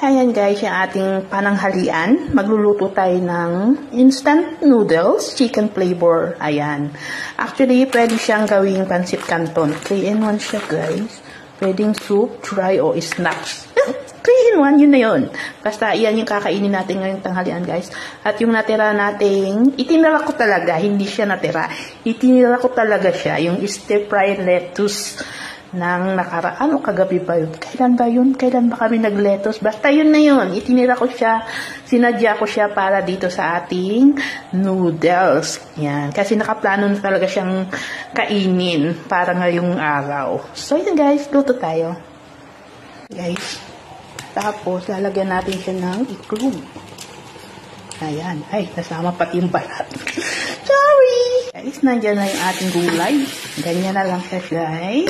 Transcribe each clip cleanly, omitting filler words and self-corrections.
Ayan guys, yung ating pananghalian. Magluluto tayo ng instant noodles, chicken flavor. Ayan. Actually, pwede siyang gawing pancit canton. 3-in-1 siya guys. Pwedeng soup, dry, o snacks. 3-in-1, yun na yun. Basta, iyan yung kakainin natin ngayong tanghalian guys. At yung natira nating, itinira ko talaga, hindi siya natira. Itinira ko talaga siya, yung stir-fried lettuce ng nakaraan o kagabi ba yun? Kailan ba yun? Kailan ba kami nag-lettuce? Basta yun na yun. Itinira ko siya, sinadya ko siya para dito sa ating noodles. Yan. Kasi nakaplano na talaga siyang kainin para ngayong araw. So yun guys, luto tayo. Guys. Tapos, lalagyan natin siya ng iklog. Ayan. Ay, nasama pati yung balat. Sorry! Guys, nandiyan na yung ating gulay. Ganyan na lang siya guys.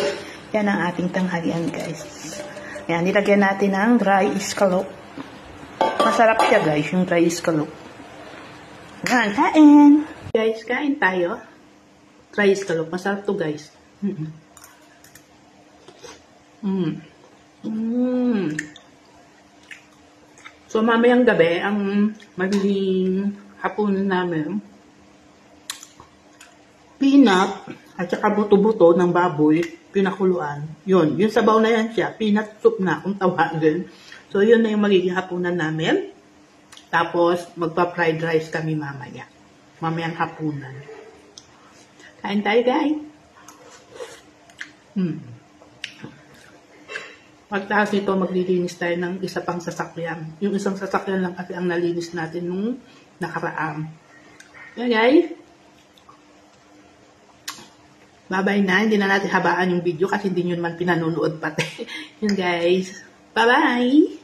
Yan ang ating tanghalian guys. Yan, nilagyan natin ng dry scallop. Masarap siya guys, yung dry scallop. Yan, kain! Guys, kain tayo. Dry scallop, masarap to guys. So, mamayang gabi, ang magiging hapunan namin, peanut, at saka buto-buto ng baboy, pinakuluan. Yun. Yung sabaw na yan siya. Peanut soup na, kung tawagin. So, yun na yung magiging hapunan namin. Tapos, magpa-fried rice kami mamaya. Mamayang hapunan. Kain tayo, guys. Pagtaas nito, maglilinis tayo ng isa pang sasakyan. Yung isang sasakyan lang kasi ang nalinis natin nung nakaraan. Yan, guys. Bye-bye na. Hindi na natin habaan yung video kasi hindi nyo naman pinanunood pati. Yun guys. Bye-bye!